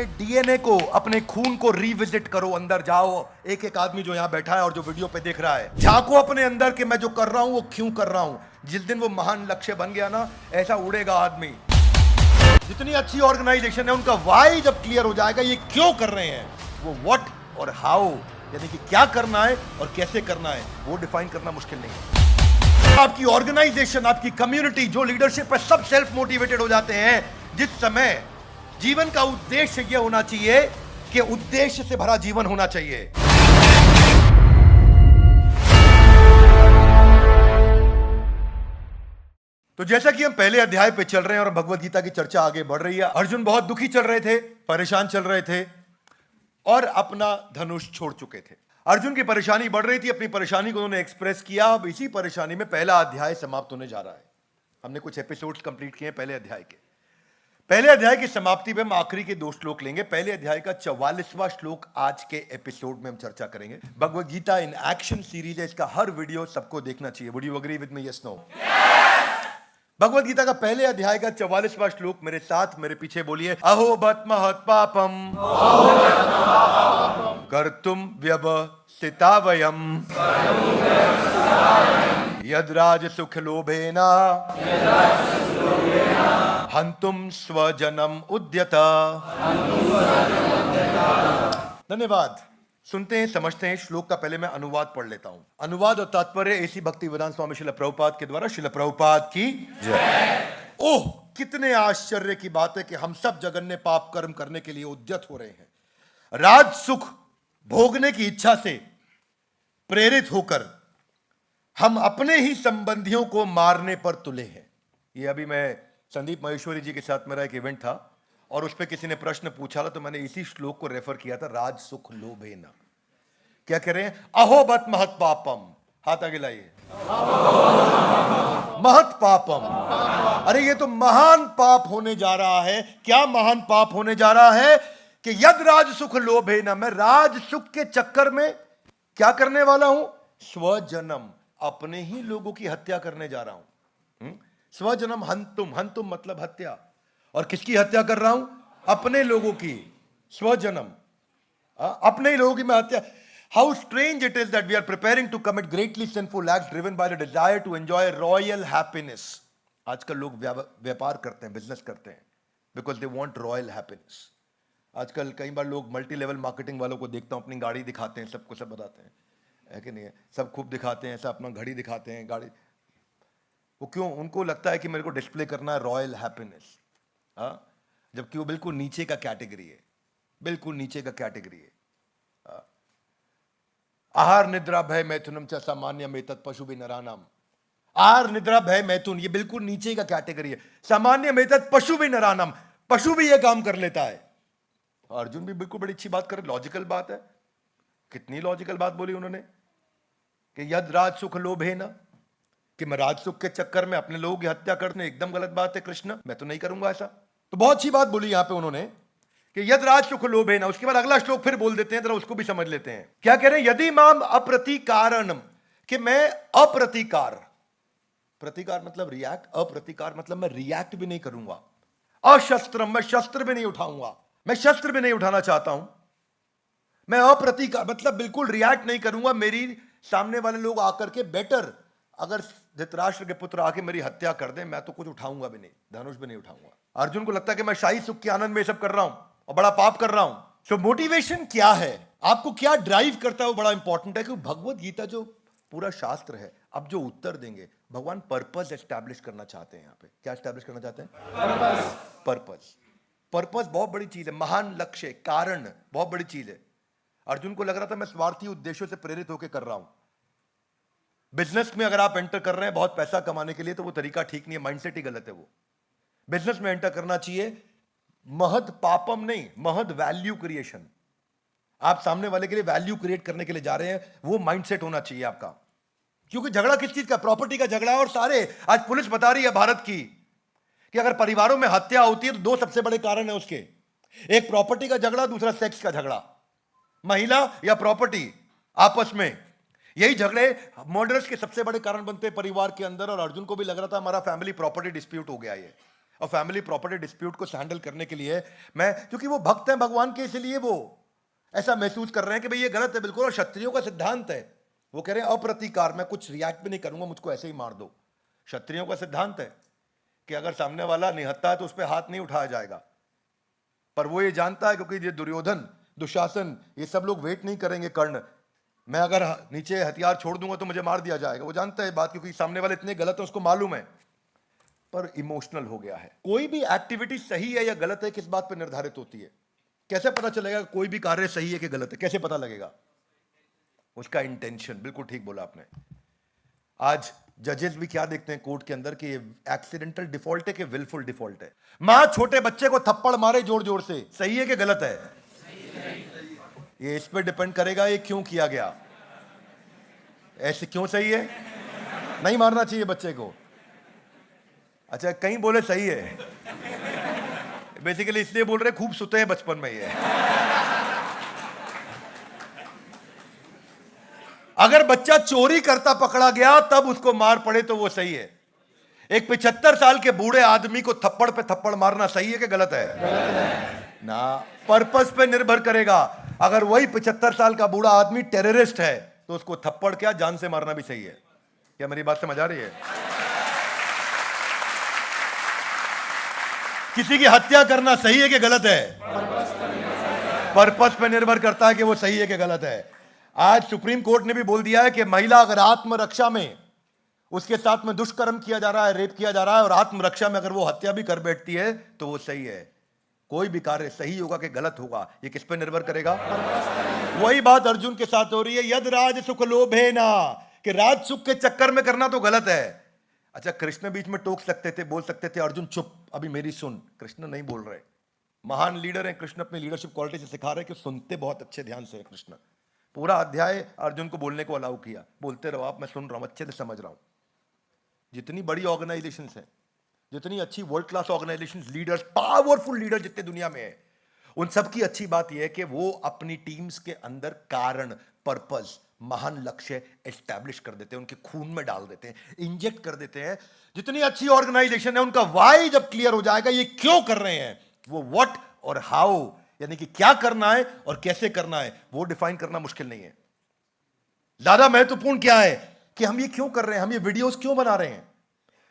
अपने डीएनए को, अपने खून को रिविजिट करो, अंदर जाओ। एक एक आदमी जो यहां बैठा है और जो वीडियो पे देख रहा है, झांको अपने अंदर कि मैं जो कर रहा हूं वो क्यों कर रहा हूं। जिस दिन वो महान लक्ष्य बन गया ना, ऐसा उड़ेगा आदमी। जितनी अच्छी ऑर्गेनाइजेशन है उनका वाई जब क्लियर हो जाएगा, ये क्यों कर रहे हैं, वो व्हाट और हाउ, यानी कि क्या करना है और कैसे करना है, वो डिफाइन करना मुश्किल नहीं है। आपकी ऑर्गेनाइजेशन, आपकी कम्युनिटी, जो लीडरशिप पर सब सेल्फ मोटिवेटेड हो जाते हैं, जिस समय जीवन का उद्देश्य यह होना चाहिए कि उद्देश्य से भरा जीवन होना चाहिए। तो जैसा कि हम पहले अध्याय पे चल रहे हैं और भगवत गीता की चर्चा आगे बढ़ रही है, अर्जुन बहुत दुखी चल रहे थे, परेशान चल रहे थे और अपना धनुष छोड़ चुके थे। अर्जुन की परेशानी बढ़ रही थी, अपनी परेशानी को उन्होंने एक्सप्रेस किया। अब इसी परेशानी में पहला अध्याय समाप्त होने जा रहा है। हमने कुछ एपिसोड्स कंप्लीट किए पहले अध्याय के। पहले अध्याय की समाप्ति में हम आखिरी के 2 श्लोक लेंगे। पहले अध्याय का 44वां श्लोक आज के एपिसोड में हम चर्चा करेंगे। Bhagavad Gita in action series है, इसका हर वीडियो सबको देखना चाहिए। Would you agree with me? Yes, no? Bhagavad Gita का पहले अध्याय का 44वां श्लोक मेरे साथ मेरे पीछे बोलिए। अहो बत महत् पापम कर्तुम व्यवसिता वयम यद राज सुख लोभेना हंतुम स्वजनम उद्यता। धन्यवाद। सुनते हैं, समझते हैं। श्लोक का पहले मैं अनुवाद पढ़ लेता हूं। अनुवाद और तात्पर्य एसी भक्तिवेदांत स्वामी श्रील प्रभुपाद के द्वारा। श्रील प्रभुपाद की जय। ओह, कितने आश्चर्य की बात है कि हम सब जगन्य पाप कर्म करने के लिए उद्यत हो रहे हैं। राज सुख भोगने की इच्छा से प्रेरित होकर हम अपने ही संबंधियों को मारने पर तुले हैं। ये अभी मैं संदीप महेश्वरी जी के साथ मेरा एक इवेंट था और उस पर किसी ने प्रश्न पूछा था, तो मैंने इसी श्लोक को रेफर किया था, राज सुख लोभेना। क्या कह रहे हैं? अहो बत महत् पापम। हाथ आगे लाइए। महत् पापम, अरे ये तो महान पाप होने जा रहा है। क्या महान पाप होने जा रहा है? कि यद राज सुख लोभेना, मैं राज सुख के चक्कर में क्या करने वाला हूं? स्वजनम, अपने ही लोगों की हत्या करने जा रहा हूं। स्वजनम हंतुम, हंतुम मतलब हत्या। और किसकी हत्या कर रहा हूं? अपने लोगों की। स्वजनम, अपने ही लोगों की मैं हत्या। How strange it is that we are preparing to commit greatly sinful acts driven by the desire to enjoy royal happiness. आजकल लोग व्यापार करते हैं, बिजनेस करते हैं, because they want royal happiness. आजकल कई बार लोग मल्टी लेवल मार्केटिंग वालों को देखता हूं, अपनी गाड़ी दिखाते हैं, सबको सब बताते हैं, है कि नहीं है? सब खूब दिखाते हैं, ऐसा अपना घड़ी दिखाते हैं, गाड़ी। वो क्यों? उनको लगता है कि मेरे को डिस्प्ले करना है रॉयल हैप्पीनेस। जबकि वो बिल्कुल नीचे का कैटेगरी है, बिल्कुल नीचे का कैटेगरी है। आहार निद्रा भय मैथुनम च सामान्यम एतत् पशु भी नरानाम। आहार निद्रा भय मैथुन, ये बिल्कुल नीचे का कैटेगरी है। सामान्यम एतत् पशु भी नरानाम, पशु भी ये काम कर लेता है। अर्जुन भी बिल्कुल बड़ी अच्छी बात करे, लॉजिकल बात है। कितनी लॉजिकल बात बोली उन्होंने कि यद राज सुख लोभेना, कि मैं राज सुख के चक्कर में अपने लोगों की हत्या करने, एकदम गलत बात है कृष्ण, मैं तो नहीं करूंगा ऐसा। तो बहुत अच्छी बात बोली यहां पे उन्होंने कि यद राज सुख लोभेना। उसके बाद अगला श्लोक फिर बोल देते हैं, जरा उसको भी समझ लेते हैं। क्या कह रहे हैं? यदि माम अप्रतिकारणम, कि मैं अप्रतिकार, प्रतिकार मतलब रिएक्ट, अप्रतिकार मतलब मैं रिएक्ट भी नहीं करूंगा। अशस्त्रम, मैं शस्त्र भी नहीं उठाऊंगा, मैं शस्त्र भी नहीं उठाना चाहता हूं। मैं अप्रतिकार मतलब बिल्कुल रिएक्ट नहीं करूंगा। मेरी सामने वाले लोग आकर के बेटर, अगर धृतराष्ट्र के पुत्र आके मेरी हत्या कर दें, मैं तो कुछ उठाऊंगा भी नहीं, धनुष भी नहीं उठाऊंगा। अर्जुन को लगता है कि मैं शाही सुख के आनंद में सब कर रहा हूं और बड़ा पाप कर रहा हूं। सो मोटिवेशन क्या है, आपको क्या ड्राइव करता है, वो बड़ा इंपॉर्टेंट है। क्योंकि भगवत गीता जो पूरा शास्त्र है, अब जो उत्तर देंगे, भगवान पर्पस एस्टैब्लिश करना चाहते हैं। यहां पे क्या एस्टैब्लिश करना चाहते हैं? पर्पस। पर्पस, पर्पस बहुत बड़ी चीज है। महान लक्ष्य, कारण बहुत बड़ी चीज है। अर्जुन को लग रहा था मैं स्वार्थी उद्देश्यों से प्रेरित होकर कर रहा हूं। बिजनेस में अगर आप एंटर कर रहे हैं बहुत पैसा कमाने के लिए, तो वो तरीका ठीक नहीं है, माइंडसेट ही गलत है। वो बिजनेस में एंटर करना चाहिए महद पापम नहीं, महद वैल्यू क्रिएशन। आप सामने वाले के लिए वैल्यू क्रिएट करने के लिए जा रहे हैं, वो माइंडसेट होना चाहिए आपका। क्योंकि झगड़ा किस चीज का? प्रॉपर्टी का झगड़ा है। और सारे, आज पुलिस बता रही है भारत की कि अगर परिवारों में हत्या होती है तो 2 सबसे बड़े कारण है उसके। एक प्रॉपर्टी का झगड़ा, दूसरा सेक्स का झगड़ा। महिला या प्रॉपर्टी आपस में, यही झगड़े मर्डर्स के सबसे बड़े कारण बनते हैं परिवार के अंदर। और अर्जुन को भी लग रहा था हमारा फैमिली प्रॉपर्टी डिस्प्यूट हो गया ये, और फैमिली प्रॉपर्टी डिस्प्यूट को हैंडल करने के लिए मैं, क्योंकि वो भक्त हैं भगवान के, इसलिए वो ऐसा महसूस कर रहे हैं कि भाई ये गलत है बिल्कुल, और क्षत्रियों का सिद्धांत है, वो कह रहे हैं अप्रतीकार, मैं कुछ रिएक्ट भी नहीं करूंगा, मुझको ऐसे ही मार दो। क्षत्रियों का सिद्धांत है कि अगर सामने वाला निहत्था है तो उस पर हाथ नहीं उठाया जाएगा, पर वो ये जानता है क्योंकि ये दुर्योधन, दुशासन, ये सब लोग वेट नहीं करेंगे कर्ण, मैं अगर नीचे हथियार छोड़ दूंगा तो मुझे मार दिया जाएगा। वो जानता है बात, क्योंकि सामने वाले इतने गलत है उसको मालूम है, पर इमोशनल हो गया है। कोई भी एक्टिविटी सही है या गलत है किस बात पर निर्धारित होती है? कैसे पता चलेगा कोई भी कार्य सही है कि गलत है? कैसे पता लगेगा? उसका इंटेंशन। बिल्कुल ठीक बोला आपने। आज जजेस भी क्या देखते हैं कोर्ट के अंदर कि एक्सीडेंटल डिफॉल्ट है कि विलफुल डिफॉल्ट है। मां छोटे बच्चे को थप्पड़ मारे जोर जोर से, सही है कि गलत है? ये इस पे डिपेंड करेगा ये क्यों किया गया, ऐसे क्यों सही है, नहीं मारना चाहिए बच्चे को। अच्छा, कहीं बोले सही है, बेसिकली इसलिए बोल रहे खूब सुते हैं बचपन में ये। अगर बच्चा चोरी करता पकड़ा गया तब उसको मार पड़े तो वो सही है। एक 75 साल के बूढ़े आदमी को थप्पड़ पे थप्पड़ मारना सही है कि गलत है? ना, पर्पस पे निर्भर करेगा। अगर वही 75 साल का बूढ़ा आदमी टेररिस्ट है तो उसको थप्पड़ क्या जान से मारना भी सही है। क्या मेरी बात समझ आ रही है? किसी की हत्या करना सही है कि गलत है? पर्पस पे निर्भर करता है कि वो सही है कि गलत है। आज सुप्रीम कोर्ट ने भी बोल दिया है कि महिला अगर आत्मरक्षा में उसके साथ में दुष्कर्म किया जा रहा है, रेप किया जा रहा है, और आत्मरक्षा में अगर वो हत्या भी कर बैठती है तो वो सही है। कोई भी कार्य सही होगा कि गलत होगा ये किस पे निर्भर करेगा? वही बात अर्जुन के साथ हो रही है, यद राज सुख लोभे ना, कि राज सुख के चक्कर में करना तो गलत है। अच्छा, कृष्ण बीच में टोक सकते थे, बोल सकते थे अर्जुन चुप, अभी मेरी सुन। कृष्ण नहीं बोल रहे। महान लीडर हैं कृष्ण, अपनी लीडरशिप क्वालिटी से सिखा रहे कि सुनते बहुत अच्छे ध्यान से है कृष्ण। पूरा अध्याय अर्जुन को बोलने को अलाउ किया, बोलते रहो आप, मैं सुन रहा हूं, अच्छे से समझ रहा हूं। जितनी बड़ी ऑर्गेनाइजेशंस हैं, जितनी अच्छी world class organisations, leaders, powerful leader जितने दुनिया में है, उन सब की अच्छी बात यह है कि वो अपनी टीम्स के अंदर कारण, पर्पस, महान लक्ष्य एस्टैब्लिश कर देते हैं, उनके खून में डाल देते हैं, इंजेक्ट कर देते हैं। जितनी अच्छी ऑर्गेनाइजेशन है उनका वाई जब क्लियर हो जाएगा, ये क्यों कर रहे हैं, वो व्हाट और हाउ, यानी कि क्या करना है और कैसे करना है, वो डिफाइन करना मुश्किल नहीं है। ज्यादा महत्वपूर्ण क्या है कि हम ये क्यों कर रहे हैं, हम ये वीडियोस क्यों बना रहे हैं।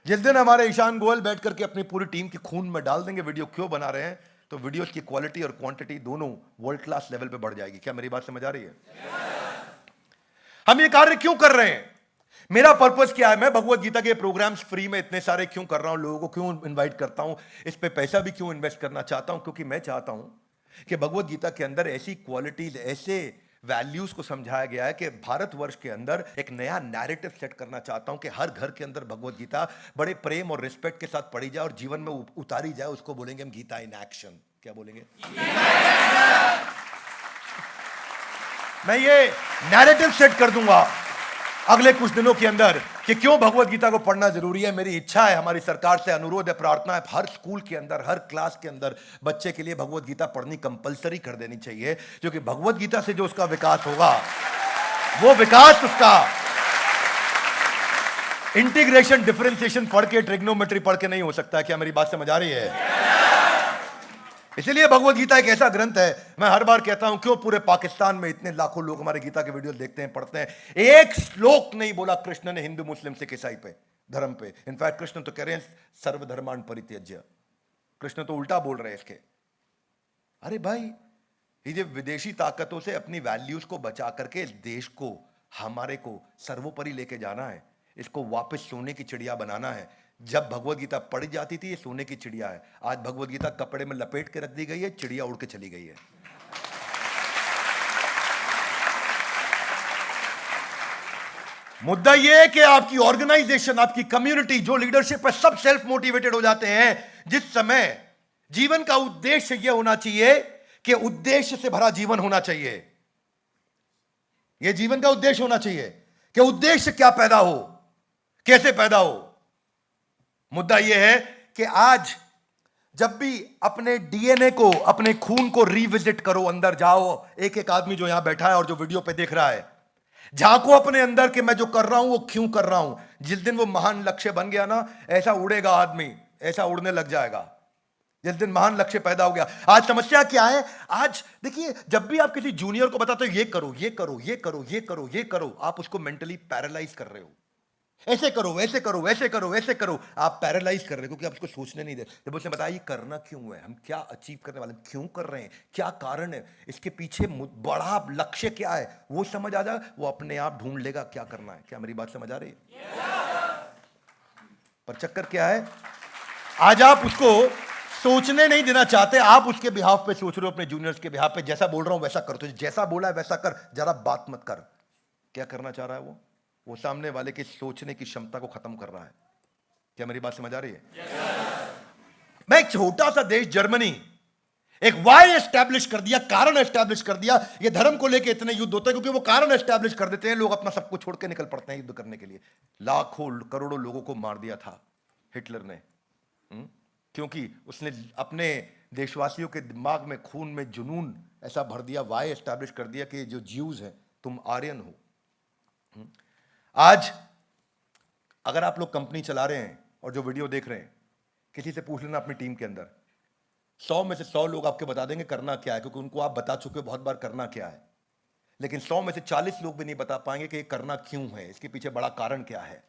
जिस दिन हमारे ईशान गोयल बैठ करके अपनी पूरी टीम के खून में डाल देंगे वीडियो क्यों बना रहे हैं, तो वीडियोस की क्वालिटी और क्वांटिटी दोनों वर्ल्ड क्लास लेवल पे बढ़ जाएगी। क्या मेरी बात समझ आ रही है? हम ये कार्य क्यों कर रहे हैं, मेरा पर्पस क्या है, मैं भगवत गीता के प्रोग्राम्स फ्री में इतने सारे क्यों कर रहा हूं, लोगों को क्यों इन्वाइट करता हूं, इस पे पैसा भी क्यों इन्वेस्ट करना चाहता हूं, क्योंकि मैं चाहता हूं कि भगवत गीता के अंदर ऐसी क्वालिटीज, ऐसे वैल्यूज को समझाया गया है कि भारतवर्ष के अंदर एक नया नैरेटिव सेट करना चाहता हूं कि हर घर के अंदर भगवत गीता बड़े प्रेम और रिस्पेक्ट के साथ पढ़ी जाए और जीवन में उतारी जाए। उसको बोलेंगे हम गीता इन एक्शन। क्या बोलेंगे? मैं ये नैरेटिव सेट कर दूंगा अगले कुछ दिनों के अंदर कि क्यों भगवत गीता को पढ़ना जरूरी है। मेरी इच्छा है, हमारी सरकार से अनुरोध है, प्रार्थना है, हर स्कूल के अंदर, हर क्लास के अंदर बच्चे के लिए भगवत गीता पढ़नी कंपलसरी कर देनी चाहिए, क्योंकि भगवत गीता से जो उसका विकास होगा, वो विकास उसका इंटीग्रेशन, डिफरेंशिएशन पढ़ के, ट्रिग्नोमेट्री पढ़ के नहीं हो सकता है। क्या मेरी बात समझ आ रही है? इसलिए भगवत गीता एक ऐसा ग्रंथ है, मैं हर बार कहता हूं, क्यों पूरे पाकिस्तान में इतने लाखों लोग हमारे गीता के वीडियो देखते हैं, पढ़ते हैं, एक श्लोक नहीं बोला कृष्ण ने हिंदू मुस्लिम सिख ईसाई पे, धर्म पे। इनफैक्ट कृष्ण तो कह रहे हैं सर्वधर्मान परित्यज्य, कृष्ण तो उल्टा बोल रहे हैं इसके। अरे भाई, ये विदेशी ताकतों से अपनी वैल्यूज को बचा करके इस देश को, हमारे को सर्वोपरि लेके जाना है, इसको वापस सोने की चिड़िया बनाना है। जब भगवत गीता पढ़ी जाती थी ये सोने की चिड़िया है, आज भगवत गीता कपड़े में लपेट के रख दी गई है, चिड़िया उड़ के चली गई है। मुद्दा यह है कि आपकी ऑर्गेनाइजेशन, आपकी कम्युनिटी, जो लीडरशिप है, सब सेल्फ मोटिवेटेड हो जाते हैं। जिस समय जीवन का उद्देश्य यह होना चाहिए कि उद्देश्य से भरा जीवन होना चाहिए, यह जीवन का उद्देश्य होना चाहिए कि उद्देश्य क्या पैदा हो, कैसे पैदा हो। मुद्दा यह है कि आज जब भी अपने डीएनए को, अपने खून को रिविजिट करो, अंदर जाओ, एक एक आदमी जो यहां बैठा है और जो वीडियो पे देख रहा है, झांको अपने अंदर कि मैं जो कर रहा हूं वो क्यों कर रहा हूं। जिस दिन वो महान लक्ष्य बन गया ना, ऐसा उड़ेगा आदमी, ऐसा उड़ने लग जाएगा जिस दिन महान लक्ष्य पैदा हो गया। आज समस्या क्या है? आज देखिए, जब भी आप किसी जूनियर को बताते हो ये करो, ये करो, ये करो, ये करो, ये करो, आप उसको मेंटली पैरालाइज कर रहे हो। ऐसे करो, वैसे करो, वैसे करो, वैसे करो, आप पैरालाइज कर रहे हो, क्योंकि आप उसको सोचने नहीं दे। जब उसने बताया ये करना क्यों है, हम क्या अचीव करने वाले, क्यों कर रहे हैं, क्या कारण है, इसके पीछे बड़ा लक्ष्य क्या है, वो समझ आ जाए, वो अपने आप ढूंढ लेगा क्या करना है। क्या मेरी बात समझ आ रही है? पर चक्कर क्या है, आज आप उसको सोचने नहीं देना चाहते, आप उसके बिहाफ पे सोच रहे हो, अपने जूनियर्स के बिहाफ पे। जैसा बोल रहा हूं वैसा कर, तो जैसा बोला है वैसा कर, जरा बात मत कर। क्या करना चाह रहा है वो सामने वाले की सोचने की क्षमता को खत्म कर रहा है। क्या मेरी बात समझ आ रही है? मैं एक छोटा सा देश जर्मनी एक वाई एस्टैब्लिश कर दिया, कारण एस्टैब्लिश कर दिया। ये धर्म को लेके इतने युद्ध होते हैं क्योंकि वो कारण एस्टैब्लिश कर देते हैं, लोग अपना सब कुछ छोड़ के निकल पड़ते हैं युद्ध करने के लिए। लाखों करोड़ों लोगों को मार दिया था हिटलर ने, क्योंकि उसने अपने देशवासियों के दिमाग में, खून में जुनून ऐसा भर दिया, वाई एस्टैब्लिश कर दिया कि जो ज्यूज हैं तुम आर्यन हो। आज अगर आप लोग कंपनी चला रहे हैं और जो वीडियो देख रहे हैं, किसी से पूछ लेना अपनी टीम के अंदर, 100 में से 100 लोग आपके बता देंगे करना क्या है, क्योंकि उनको आप बता चुके हो बहुत बार करना क्या है। लेकिन 100 में से 40 लोग भी नहीं बता पाएंगे कि ये करना क्यों है, इसके पीछे बड़ा कारण क्या है।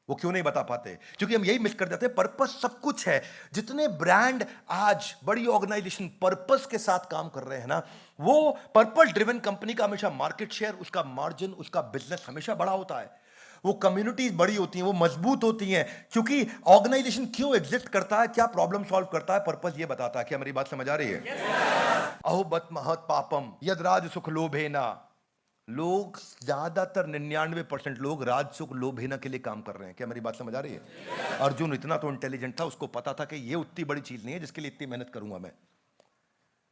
वो क्यों नहीं बता पाते? क्योंकि हम यही मिस कर जाते हैं। पर्पस सब कुछ है। जितने ब्रांड आज, बड़ी ऑर्गेनाइजेशन पर्पस के साथ काम कर रहे हैं ना, वो पर्पस ड्रिवन कंपनी का हमेशा मार्केट शेयर, उसका मार्जिन, उसका बिजनेस हमेशा बड़ा होता है। वो कम्युनिटीज बड़ी होती हैं, वो मजबूत होती हैं, क्योंकि ऑर्गेनाइजेशन क्यों एग्जिस्ट करता है, क्या प्रॉब्लम सॉल्व करता है, पर्पस ये बताता है। क्या मेरी बात समझ आ रही है? अहो बत महत पापम यद राज सुख लोभेना। लोग ज्यादातर 99% लोग राज सुख लोभेना के लिए काम कर रहे हैं। क्या मेरी बात समझ आ रही है? अर्जुन इतना तो इंटेलिजेंट था, उसको पता था कि ये उतनी बड़ी चीज नहीं है जिसके लिए इतनी मेहनत करूंगा मैं।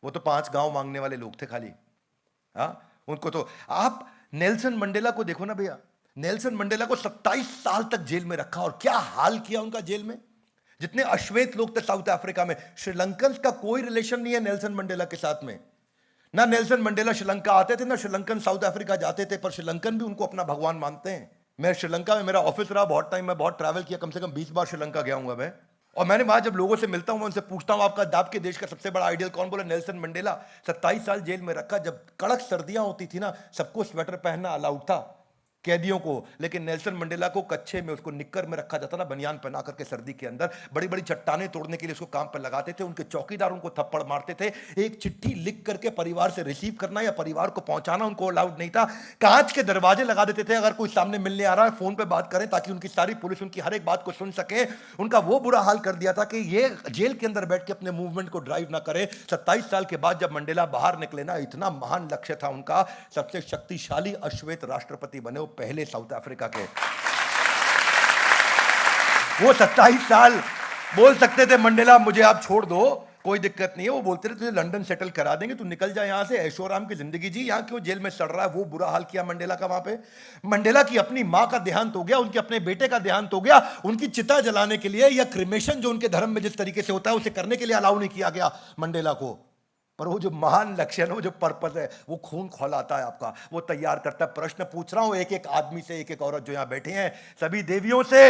वो तो 5 गांव मांगने वाले लोग थे खाली। उनको तो आप नेल्सन मंडेला को देखो ना भैया, नेल्सन मंडेला को 27 साल तक जेल में रखा, और क्या हाल किया उनका जेल में। जितने अश्वेत लोग थे साउथ अफ्रीका में, श्रीलंकन का कोई रिलेशन नहीं है नेल्सन मंडेला के साथ में। ना नेल्सन मंडेला श्रीलंका आते थे, ना श्रीलंकन साउथ अफ्रीका जाते थे, पर श्रीलंकन भी उनको अपना भगवान मानते हैं। मैं श्रीलंका में, मेरा ऑफिस रहा बहुत टाइम, मैं बहुत ट्रैवल किया, कम से कम 20 बार श्रीलंका गया हूं मैं। और मैंने वहां जब लोगों से मिलता हूं, मैं उनसे पूछता हूं आपके देश का सबसे बड़ा आइडियल कौन, बोला नेल्सन मंडेला। 27 साल जेल में रखा। जब कड़क सर्दियां होती थी ना, सबको स्वेटर पहनना अलाउड था, कैदियों को, लेकिन नेल्सन मंडेला को कच्छे में, उसको निक्कर में रखा जाता ना, बनियान पहना करके सर्दी के अंदर। बड़ी बड़ी चट्टानें तोड़ने के लिए उसको काम पर लगाते थे। उनके चौकीदार उनको थप्पड़ मारते थे। एक चिट्ठी लिख करके परिवार से रिसीव करना या परिवार को पहुंचाना उनको अलाउड नहीं था। कांच के दरवाजे लगा देते थे, अगर कोई सामने मिलने आ रहा है फोन पे बात करें, ताकि उनकी सारी पुलिस उनकी हर एक बात को सुन सके। उनका वो बुरा हाल कर दिया था कि ये जेल के अंदर बैठ के अपने मूवमेंट को ड्राइव ना करे। 27 साल के बाद जब मंडेला बाहर निकले ना, इतना महान लक्ष्य था उनका, सबसे शक्तिशाली अश्वेत राष्ट्रपति बने, वो पहले साउथ अफ्रीका के। वो 27 साल बोल सकते थे मंडेला मुझे आप छोड़ दो, कोई दिक्कत नहीं है। वो बोलते थे तुझे लंदन सेटल करा देंगे, तू निकल जा यहां से, ऐशो आराम की जिंदगी जी, यहां क्यों जेल में सड़ रहा है। वो बुरा हाल किया मंडेला का वहां पे। मंडेला की अपनी मां का देहांत हो गया, उनके अपने बेटे का देहांत हो गया। उनकी चिता जलाने के लिए या क्रिमेशन जो उनके धर्म में जिस तरीके से होता है, उसे करने के लिए अलाउ नहीं किया गया मंडेला को। पर वो जो महान लक्ष्य है ना, वो जो पर्पस है, वो खून खौलाता है आपका, वो तैयार करता है। प्रश्न पूछ रहा हूं एक एक आदमी से, एक एक औरत जो यहां बैठे हैं, सभी देवियों से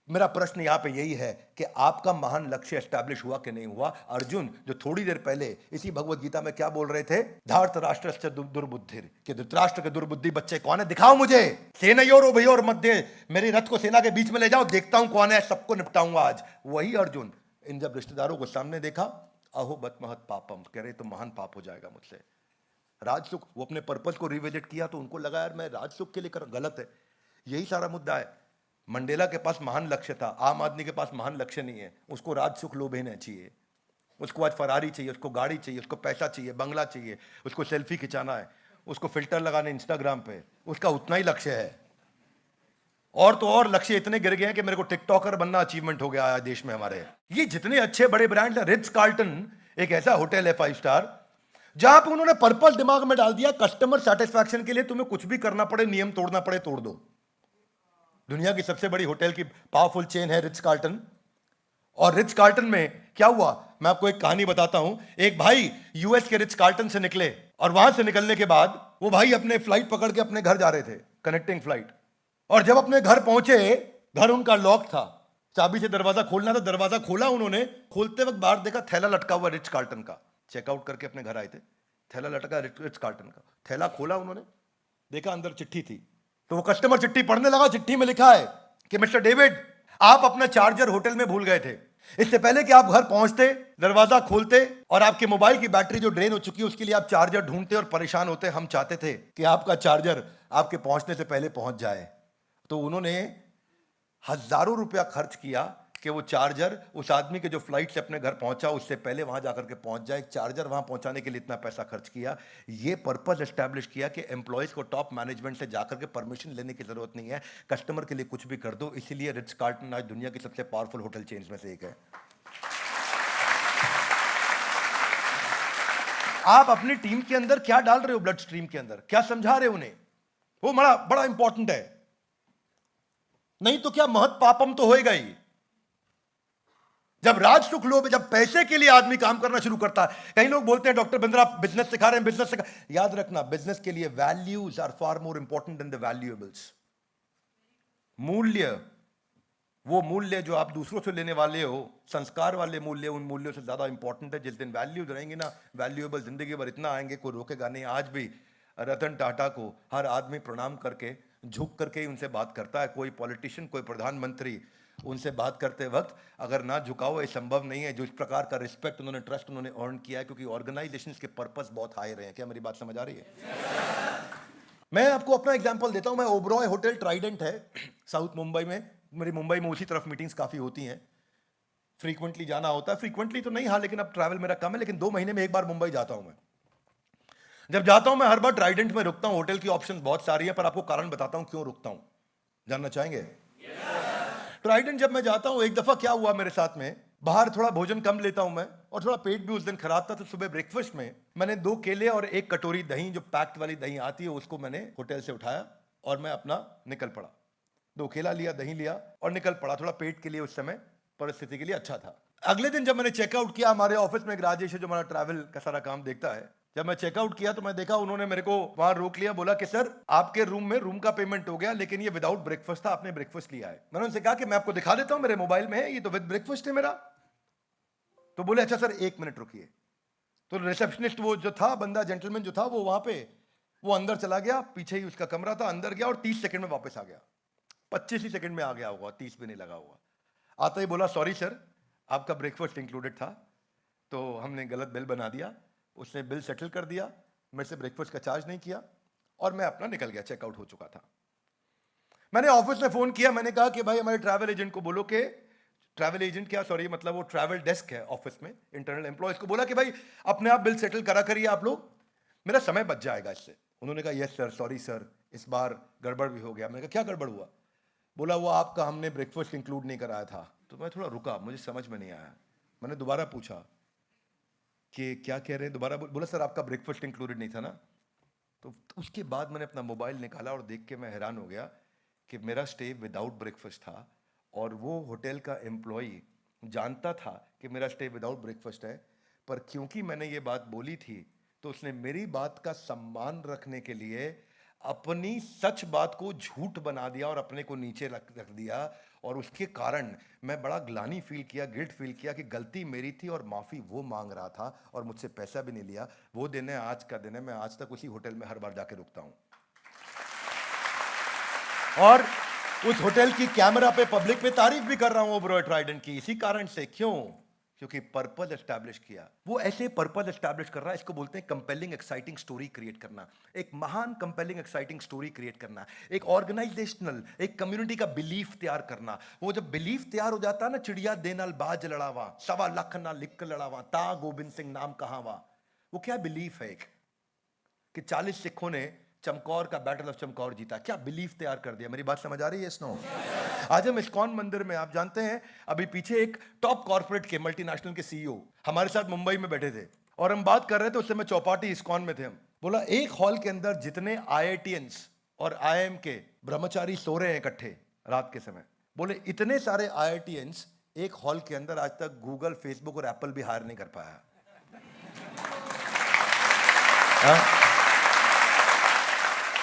मेरा प्रश्न यहां पे यही है कि आपका महान लक्ष्य एस्टैब्लिश हुआ कि नहीं हुआ। अर्जुन जो थोड़ी देर पहले इसी भगवत गीता में क्या बोल रहे थे, धार्त राष्ट्र दुर्बुद्धिर, कि धृतराष्ट्र के दुर्बुद्धि बच्चे कौन है, दिखाओ मुझे। सेनयोर उभयोर मध्य, मेरे रथ को सेना के बीच में ले जाओ, देखता हूं कौन है, सबको निपटाऊंगा आज। वही अर्जुन इन जब रिश्तेदारों को सामने देखा, अहो बत महत पापम, कह रहे तो महान पाप हो जाएगा मुझसे। राजसुख, वो अपने पर्पस को रिविजिट किया तो उनको लगा यार मैं राजसुख के लिए कर, गलत है। यही सारा मुद्दा है। मंडेला के पास महान लक्ष्य था, आम आदमी के पास महान लक्ष्य नहीं है। उसको राजसुख लोभेना चाहिए, उसको आज फरारी चाहिए, उसको गाड़ी चाहिए, उसको पैसा चाहिए, बंगला चाहिए, उसको सेल्फी खिंचाना है, उसको फिल्टर लगाने इंस्टाग्राम पे, उसका उतना ही लक्ष्य है। और तो और लक्ष्य इतने गिर गए हैं कि मेरे को टिकटॉकर बनना अचीवमेंट हो गया है देश में हमारे। ये जितने अच्छे बड़े ब्रांड हैं, रिट्ज कार्ल्टन एक ऐसा होटल है 5 स्टार, जहां पर उन्होंने पर्पस दिमाग में डाल दिया, कस्टमर सेटिस्फैक्शन के लिए तुम्हें कुछ भी करना पड़े, नियम तोड़ना पड़े तोड़ दो। दुनिया की सबसे बड़ी होटल की पावरफुल चेन है रिट्ज कार्ल्टन। और रिट्ज कार्ल्टन में क्या हुआ, मैं आपको एक कहानी बताता हूं। एक भाई यूएस के रिट्ज कार्ल्टन से निकले, और वहां से निकलने के बाद वो भाई अपने फ्लाइट पकड़ के अपने घर जा रहे थे, कनेक्टिंग फ्लाइट। और जब अपने घर पहुंचे, घर उनका लॉक था, चाबी से दरवाजा खोलना था, दरवाजा खोला उन्होंने, खोलते वक्त बाहर देखा थैला लटका हुआ रिच कार्ल्टन का। चेकआउट करके अपने घर आए थे, थैला लटका रिच कार्ल्टन का। थैला खोला उन्होंने, देखा अंदर चिट्ठी थी। तो वो कस्टमर चिट्ठी पढ़ने लगा। चिट्ठी में लिखा है कि मिस्टर डेविड, आप अपना चार्जर होटल में भूल गए थे। इससे पहले कि आप घर पहुंचते, दरवाजा खोलते और आपके मोबाइल की बैटरी जो ड्रेन हो चुकी है उसके लिए आप चार्जर ढूंढते और परेशान होते, हम चाहते थे कि आपका चार्जर आपके पहुंचने से पहले पहुंच जाए। तो उन्होंने हजारों रुपया खर्च किया कि वो चार्जर उस आदमी के जो फ्लाइट से अपने घर पहुंचा उससे पहले वहां जाकर के पहुंच जाए। चार्जर वहां पहुंचाने के लिए इतना पैसा खर्च किया। ये पर्पस एस्टैब्लिश किया कि एम्प्लॉयज को टॉप मैनेजमेंट से जाकर के परमिशन लेने की जरूरत नहीं है, कस्टमर के लिए कुछ भी कर दो। इसीलिए रिच कार्ल्टन आज दुनिया की सबसे पावरफुल होटल चेन्स में से एक है। आप अपनी टीम के अंदर क्या डाल रहे हो, ब्लड स्ट्रीम के अंदर क्या समझा रहे हो उन्हें, वो बड़ा बड़ा इंपॉर्टेंट है। नहीं तो क्या महत पापम तो होएगा ही। जब राज सुख लोभ, जब पैसे के लिए आदमी काम करना शुरू करता है। कई लोग बोलते हैं डॉक्टर बिंद्रा बिजनेस सिखा रहे हैं, बिजनेस सिखा। याद रखना, बिजनेस के लिए values are far more important than the valuables. मूल्य, वो मूल्य जो आप दूसरों से लेने वाले हो, संस्कार वाले मूल्य, उन मूल्यों से ज्यादा इंपॉर्टेंट है। जिस दिन वैल्यूज रहेंगे ना, वैल्यूएबल जिंदगी भर इतना आएंगे, कोई रोकेगा नहीं। आज भी रतन टाटा को हर आदमी प्रणाम करके, झुक करके ही उनसे बात करता है। कोई पॉलिटिशियन, कोई प्रधानमंत्री उनसे बात करते वक्त अगर ना झुकाओ, ये संभव नहीं है। जो इस प्रकार का रिस्पेक्ट उन्होंने, ट्रस्ट उन्होंने अर्न किया है, क्योंकि ऑर्गेनाइजेशंस के पर्पस बहुत हाई रहे हैं। क्या मेरी बात समझ आ रही है? मैं आपको अपना एग्जांपल देता हूं। मैं ओबरॉय होटल ट्राइडेंट है साउथ मुंबई में, मेरी मुंबई में उसी तरफ मीटिंग्स काफी होती हैं, फ्रीक्वेंटली जाना होता है। फ्रीक्वेंटली तो नहीं, हाँ, लेकिन अब ट्रैवल मेरा कम है, लेकिन 2 महीने में एक बार मुंबई जाता हूं मैं। जब जाता हूं मैं हर बार ट्राइडेंट में रुकता हूं। होटल की ऑप्शंस बहुत सारी है, पर आपको कारण बताता हूं क्यों रुकता हूं, जानना चाहेंगे? ट्राइडेंट जब मैं जाता हूं, एक दफा क्या हुआ मेरे साथ में, बाहर थोड़ा भोजन कम लेता हूं मैं, और थोड़ा पेट भी उस दिन खराब था। तो सुबह ब्रेकफास्ट में मैंने 2 केले और 1 कटोरी दही, जो पैक्ड वाली दही आती है, उसको मैंने होटल से उठाया और मैं अपना निकल पड़ा। 2 केला लिया, दही लिया और निकल पड़ा। थोड़ा पेट के लिए उस समय परिस्थिति के लिए अच्छा था। अगले दिन जब मैंने चेकआउट किया, हमारे ऑफिस में एक राजेश है जो हमारा ट्रैवल का सारा काम देखता है। जब मैं चेकआउट किया तो मैं देखा उन्होंने मेरे को वहां रोक लिया, बोला कि सर आपके रूम में रूम का पेमेंट हो गया, लेकिन ये विदाउट ब्रेकफास्ट था, आपने ब्रेकफास्ट लिया है। मैंने उनसे कहा कि मैं आपको दिखा देता हूं, मेरे मोबाइल में है, ये तो विद ब्रेकफास्ट है मेरा। तो बोले अच्छा सर 1 मिनट रुकिए। तो रिसेप्शनिस्ट वो जो था बंदा, जेंटलमैन जो था, वो वहां पे वो अंदर चला गया, पीछे ही उसका कमरा था, अंदर गया और 30 सेकंड में वापस आ गया। 25 ही सेकंड में आ गया होगा, 30 भी नहीं लगा होगा। आता ही बोला सॉरी सर, आपका ब्रेकफास्ट इंक्लूडेड था, तो हमने गलत बिल बना दिया। उसने बिल सेटल कर दिया, मेरे से ब्रेकफास्ट का चार्ज नहीं किया और मैं अपना निकल गया, चेकआउट हो चुका था। मैंने ऑफिस में फोन किया, मैंने कहा कि भाई हमारे ट्रैवल एजेंट को बोलो कि, ट्रैवल एजेंट क्या, सॉरी, मतलब वो ट्रैवल डेस्क है ऑफिस में, इंटरनल एम्प्लॉयज को बोला कि भाई अपने आप बिल सेटल करा करिए आप लोग, मेरा समय बच जाएगा इससे। उन्होंने कहा यस सर, सॉरी सर, इस बार गड़बड़ भी हो गया। मैंने कहा क्या गड़बड़ हुआ? बोला वो आपका हमने ब्रेकफास्ट इंक्लूड नहीं कराया था। तो मैं थोड़ा रुका, मुझे समझ में नहीं आया। मैंने दोबारा पूछा कि क्या कह रहे हैं, दोबारा बोला सर आपका ब्रेकफास्ट इंक्लूडेड नहीं था ना। तो उसके बाद मैंने अपना मोबाइल निकाला और देख के मैं हैरान हो गया कि मेरा स्टे विदाउट ब्रेकफास्ट था, और वो होटल का एम्प्लॉई जानता था कि मेरा स्टे विदाउट ब्रेकफास्ट है, पर क्योंकि मैंने ये बात बोली थी तो उसने मेरी बात का सम्मान रखने के लिए अपनी सच बात को झूठ बना दिया और अपने को नीचे रख दिया। और उसके कारण मैं बड़ा ग्लानि फील किया, गिल्ट फील किया कि गलती मेरी थी और माफी वो मांग रहा था और मुझसे पैसा भी नहीं लिया। वो दिन है, आज का दिन है, मैं आज तक उसी होटल में हर बार जाके रुकता हूं। और उस होटल की कैमरा पे, पब्लिक पे तारीफ भी कर रहा हूं ओबरॉय ट्राइडेंट की, इसी कारण से। क्यों? क्योंकि पर्पस एस्टैब्लिश किया। वो ऐसे पर्पस एस्टैब्लिश कर रहा है, इसको बोलते हैं कंपेलिंग एक्साइटिंग स्टोरी क्रिएट करना। एक महान कंपेलिंग एक्साइटिंग स्टोरी क्रिएट करना, एक ऑर्गेनाइजेशनल, एक कम्युनिटी का बिलीफ तैयार करना। वो जब बिलीफ तैयार हो जाता है ना, चिड़िया दे नाल बाज लड़ावा, 1.25 लाख ना लिख लड़ावा, ता गोबिंद सिंह नाम कहावा। वो क्या बिलीफ है? एक कि 40 सिखों ने चमकौर का, बैटल ऑफ चमकौर जीता। क्या बिलीफ तैयार कर दिया? मेरी बात समझ आ रही है? स्नो आज हम इस्कॉन मंदिर में, आप जानते हैं अभी पीछे एक टॉप कॉर्पोरेट के, मल्टीनेशनल के सीईओ हमारे साथ मुंबई में बैठे थे और हम बात कर रहे थे। उस समय चौपाटी इस्कॉन में थे हम। बोला एक हॉल के अंदर जितने IITians और IIM के ब्रह्मचारी सो रहे हैं इकट्ठे रात के समय, बोले इतने सारे IITians एक हॉल के अंदर आज तक गूगल, फेसबुक और एप्पल भी हायर नहीं कर पाया।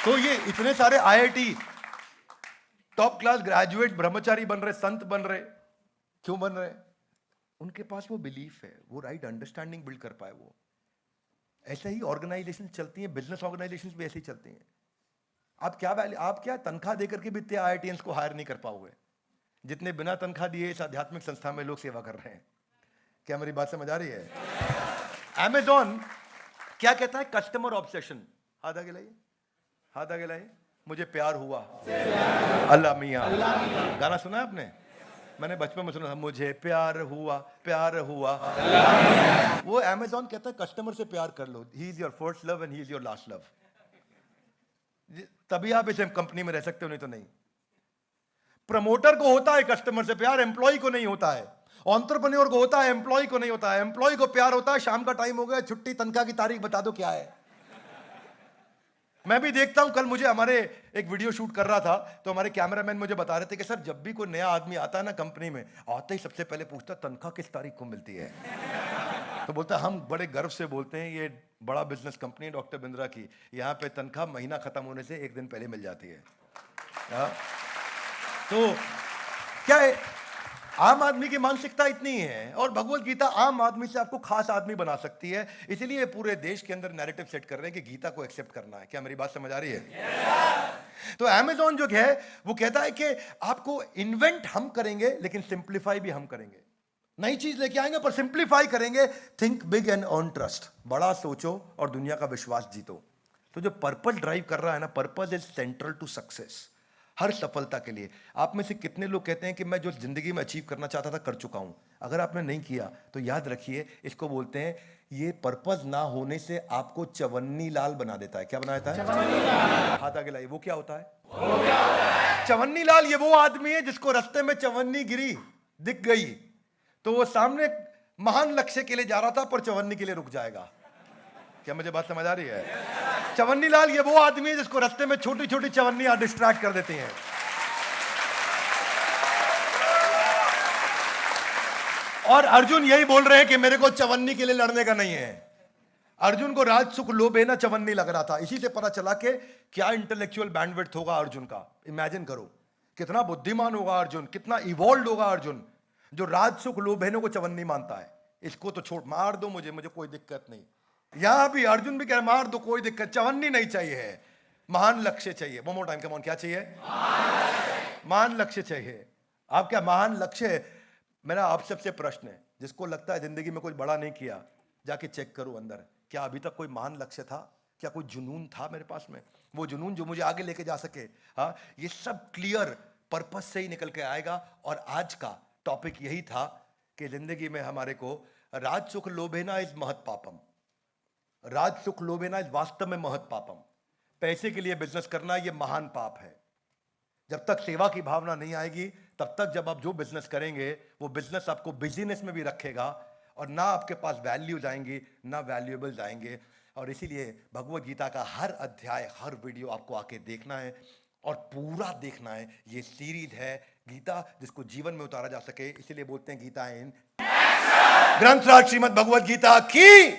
तो ये इतने सारे IIT टॉप क्लास ग्रेजुएट ब्रह्मचारी बन रहे, संत बन रहे, क्यों बन रहे हैं? उनके पास वो बिलीफ है, वो राइट अंडरस्टैंडिंग बिल्ड कर पाए। वो ऐसे ही ऑर्गेनाइजेशन चलती हैं, बिजनेस ऑर्गेनाइजेशन भी ऐसे ही चलती हैं। आप क्या तनख्वाह देकर के भी इतने IITians को हायर नहीं कर पाओगे जितने बिना तनख्वाह दिए इस आध्यात्मिक संस्था में लोग सेवा कर रहे हैं। क्या मेरी बात समझ आ रही है? Amazon क्या कहता है? Customer obsession. हाथ आगे लाइए, हाथ आगे लाइए। मुझे प्यार हुआ, अल्लाह मियाँ। गाना सुना है आपने? मैंने बचपन में सुना था, मुझे प्यार हुआ, प्यार हुआ। वो Amazon कहता है कस्टमर से प्यार कर लो। He is your first love and he is your last love. तभी आप इस कंपनी में रह सकते हो, नहीं तो नहीं। प्रमोटर को होता है कस्टमर से प्यार, एम्प्लॉय को नहीं होता है। एंटरप्रेन्योर को होता है, एम्प्लॉय को नहीं होता है। एम्प्लॉय को प्यार होता है, शाम का टाइम हो गया, छुट्टी, तनख्वाह की तारीख बता दो क्या है। मैं भी देखता हूं, कल मुझे हमारे एक वीडियो शूट कर रहा था तो हमारे कैमरामैन मुझे बता रहे थे कि सर जब भी कोई नया आदमी आता है ना कंपनी में, आते ही सबसे पहले पूछता तनख्वाह किस तारीख को मिलती है। तो बोलता हम बड़े गर्व से बोलते हैं ये बड़ा बिजनेस कंपनी है डॉक्टर बिंद्रा की, यहाँ पे तनख्वाह महीना खत्म होने से एक दिन पहले मिल जाती है। तो क्या है, आम आदमी की मानसिकता इतनी है, और भगवत गीता आम आदमी से आपको खास आदमी बना सकती है। इसीलिए पूरे देश के अंदर नैरेटिव सेट कर रहे हैं कि गीता को एक्सेप्ट करना है। क्या मेरी बात समझ आ रही है? तो Amazon जो है वो कहता है कि आपको इन्वेंट हम करेंगे लेकिन सिंप्लीफाई भी हम करेंगे। नई चीज लेके आएंगे पर सिंप्लीफाई करेंगे। Think big and earn trust. बड़ा सोचो और दुनिया का विश्वास जीतो। तो जो पर्पस ड्राइव कर रहा है ना, purpose is central to success. हर सफलता के लिए। आप में से कितने लोग कहते हैं कि मैं जो जिंदगी में अचीव करना चाहता था कर चुका हूं? अगर आपने नहीं किया तो याद रखिए, इसको बोलते हैं, ये पर्पस ना होने से आपको चवन्नी लाल बना देता है। क्या बना देता है? हाथ आगे लाइए। वो क्या होता है? चवन्नी लाल ये वो आदमी है जिसको रास्ते में चवन्नी गिरी, दिख गई, तो वो सामने महान लक्ष्य के लिए जा रहा था पर चवन्नी के लिए रुक जाएगा। क्या मुझे बात समझ आ रही है? चवन्नी लाल ये वो आदमी है जिसको रास्ते में छोटी छोटी चवन्नियां डिस्ट्रैक्ट कर देती हैं। और अर्जुन यही बोल रहे हैं कि मेरे को चवन्नी के लिए लड़ने का नहीं है। अर्जुन को राज सुख लोभ है ना चवन्नी लग रहा था। इसी से पता चला कि क्या इंटेलेक्चुअल बैंडविड्थ होगा अर्जुन का। इमेजिन करो कितना बुद्धिमान होगा अर्जुन, कितना इवॉल्व होगा अर्जुन, जो राज सुख लोभ है को चवन्नी मानता है। इसको तो छोड़, मार दो मुझे कोई दिक्कत नहीं। यहां भी अर्जुन भी कह रहा मार दो कोई दिक्कत, चवन्नी नहीं चाहिए है, महान लक्ष्य चाहिए। One more time, come on, क्या चाहिए? महान लक्ष्य चाहिए। आप क्या महान लक्ष्य? मेरा आप सबसे प्रश्न है, जिसको लगता है जिंदगी में कुछ बड़ा नहीं किया, जाके चेक करो अंदर, क्या अभी तक कोई महान लक्ष्य था? क्या कोई जुनून था मेरे पास में? वो जुनून जो मुझे आगे लेके जा सके। हाँ, ये सब क्लियर पर्पस से ही निकल के आएगा। और आज का टॉपिक यही था कि जिंदगी में हमारे को राज सुख लोभेना इज महत पापम। राज सुख लोभेना इज वास्तव में महत पापम। पैसे के लिए बिजनेस करना ये महान पाप है। जब तक सेवा की भावना नहीं आएगी, तब तक जब आप जो बिजनेस करेंगे वो बिजनेस आपको बिजीनेस में भी रखेगा, और ना आपके पास वैल्यूज आएंगी ना वैल्यूएबल्स आएंगे। और इसीलिए भगवत गीता का हर अध्याय, हर वीडियो आपको आके देखना है और पूरा देखना है। ये सीरीज है गीता जिसको जीवन में उतारा जा सके। इसीलिए बोलते हैं गीता इन ग्रंथराज श्रीमद् भगवत गीता की।